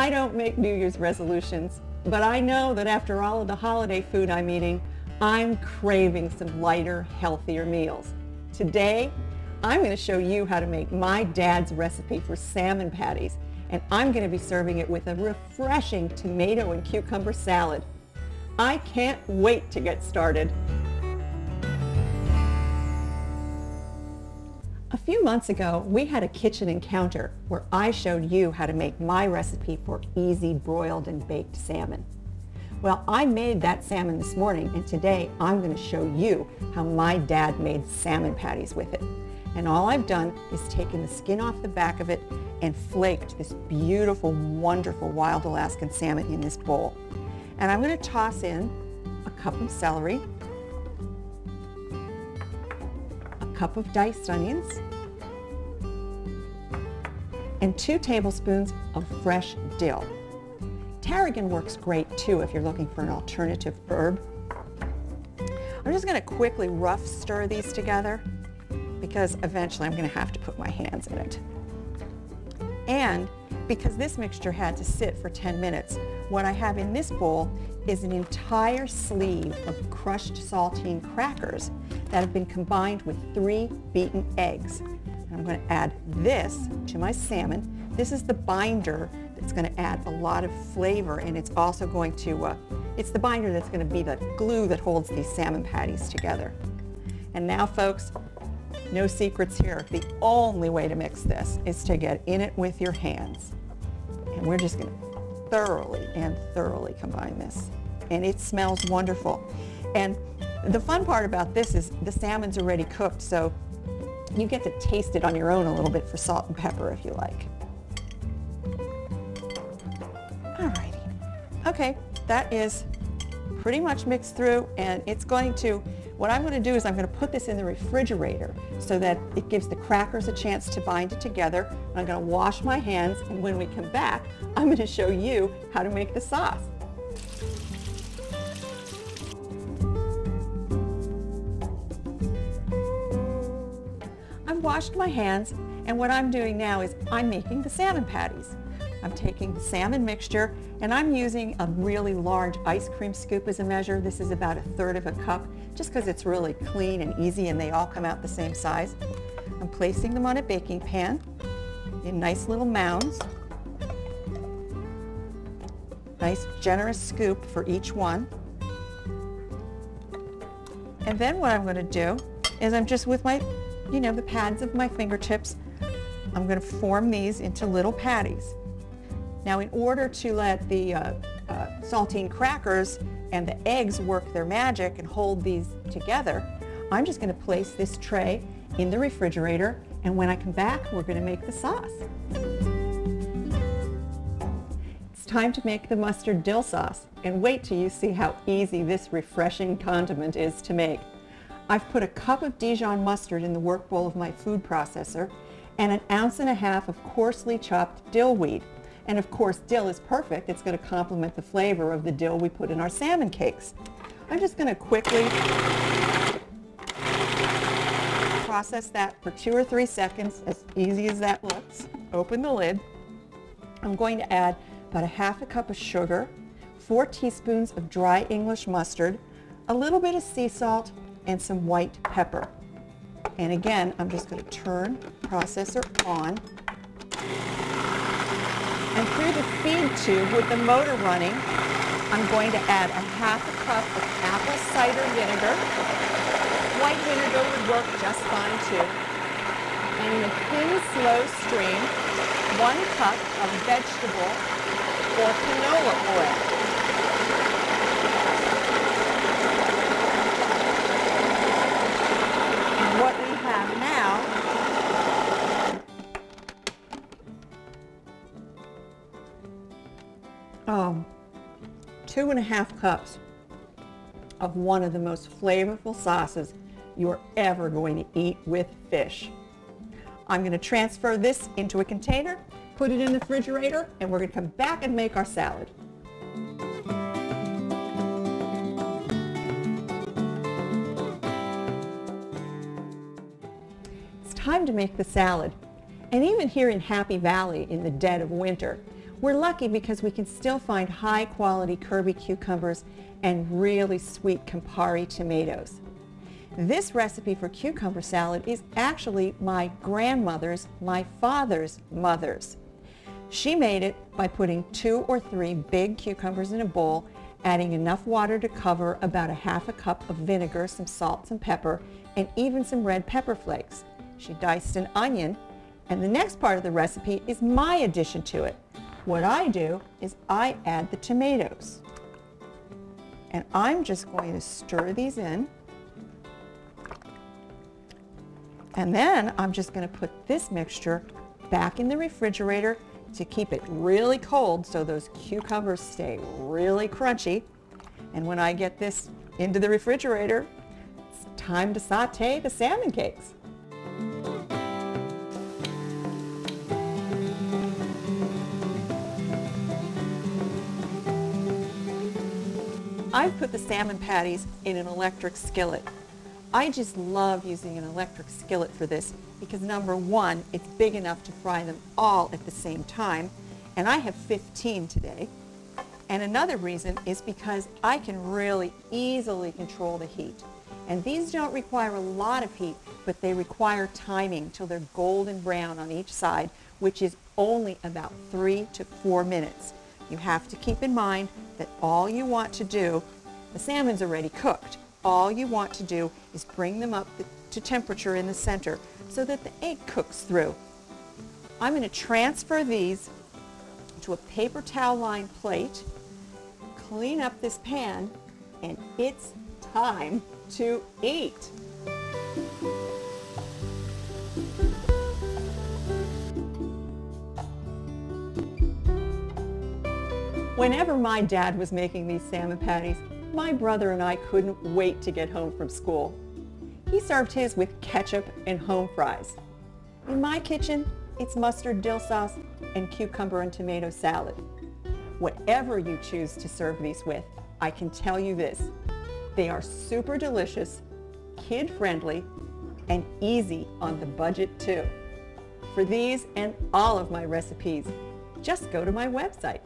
I don't make New Year's resolutions, but I know that after all of the holiday food I'm eating, I'm craving some lighter, healthier meals. Today, I'm going to show you how to make my dad's recipe for salmon patties, and I'm going to be serving it with a refreshing tomato and cucumber salad. I can't wait to get started. A few months ago, we had a kitchen encounter where I showed you how to make my recipe for easy broiled and baked salmon. Well, I made that salmon this morning, and today I'm going to show you how my dad made salmon patties with it. And all I've done is taken the skin off the back of it and flaked this beautiful, wonderful wild Alaskan salmon in this bowl. And I'm going to toss in a cup of celery, a cup of diced onions, and 2 tablespoons of fresh dill. Tarragon works great too if you're looking for an alternative herb. I'm just going to quickly rough stir these together because eventually I'm going to have to put my hands in it. And because this mixture had to sit for 10 minutes, what I have in this bowl is an entire sleeve of crushed saltine crackers that have been combined with 3 beaten eggs. And I'm going to add this to my salmon. This is the binder that's going to add a lot of flavor, and it's also going to, it's the binder that's going to be the glue that holds these salmon patties together. And now, folks, no secrets here. The only way to mix this is to get in it with your hands. And we're just going to thoroughly combine this. And it smells wonderful. And the fun part about this is the salmon's already cooked, so you get to taste it on your own a little bit for salt and pepper if you like. Alrighty. Okay, that is pretty much mixed through, and it's going to, what I'm going to do is I'm going to put this in the refrigerator so that it gives the crackers a chance to bind it together. And I'm going to wash my hands, and when we come back, I'm going to show you how to make the sauce. I've washed my hands, and what I'm doing now is I'm making the salmon patties. I'm taking the salmon mixture, and I'm using a really large ice cream scoop as a measure. This is about 1/3 of a cup, just because it's really clean and easy and they all come out the same size. I'm placing them on a baking pan in nice little mounds. Nice generous scoop for each one. And then what I'm going to do is I'm just with my, the pads of my fingertips, I'm going to form these into little patties. Now, in order to let the saltine crackers and the eggs work their magic and hold these together, I'm just going to place this tray in the refrigerator, and when I come back, we're going to make the sauce. It's time to make the mustard dill sauce, and wait till you see how easy this refreshing condiment is to make. I've put a cup of Dijon mustard in the work bowl of my food processor and 1.5 ounces of coarsely chopped dill weed. And of course, dill is perfect. It's going to complement the flavor of the dill we put in our salmon cakes. I'm just going to quickly process that for 2 or 3 seconds, as easy as that looks. Open the lid. I'm going to add about 1/2 cup of sugar, 4 teaspoons of dry English mustard, a little bit of sea salt, and some white pepper. And again, I'm just going to turn the processor on. And through the feed tube with the motor running, I'm going to add 1/2 cup of apple cider vinegar. White vinegar would work just fine too. And in a thin, slow stream, 1 cup of vegetable or canola oil. And what we have now Oh, 2.5 cups of one of the most flavorful sauces you are ever going to eat with fish. I'm going to transfer this into a container, put it in the refrigerator, and we're going to come back and make our salad. It's time to make the salad. And even here in Happy Valley in the dead of winter, We're lucky because we can still find high quality Kirby cucumbers and really sweet Campari tomatoes. This recipe for cucumber salad is actually my grandmother's, my father's mother's. She made it by putting 2 or 3 big cucumbers in a bowl, adding enough water to cover about a half a cup of vinegar, some salt, some pepper, and even some red pepper flakes. She diced an onion, and the next part of the recipe is my addition to it. What I do is I add the tomatoes. And I'm just going to stir these in. And then I'm just going to put this mixture back in the refrigerator to keep it really cold so those cucumbers stay really crunchy. And when I get this into the refrigerator, it's time to saute the salmon cakes. I've put the salmon patties in an electric skillet. I just love using an electric skillet for this because number one, it's big enough to fry them all at the same time, and I have 15 today. And another reason is because I can really easily control the heat. And these don't require a lot of heat, but they require timing till they're golden brown on each side, which is only about 3 to 4 minutes. You have to keep in mind that all you want to do, the salmon's already cooked, all you want to do is bring them up to temperature in the center so that the egg cooks through. I'm going to transfer these to a paper towel lined plate, clean up this pan, and it's time to eat. Whenever my dad was making these salmon patties, my brother and I couldn't wait to get home from school. He served his with ketchup and home fries. In my kitchen, it's mustard, dill sauce, and cucumber and tomato salad. Whatever you choose to serve these with, I can tell you this: they are super delicious, kid-friendly, and easy on the budget too. For these and all of my recipes, just go to my website.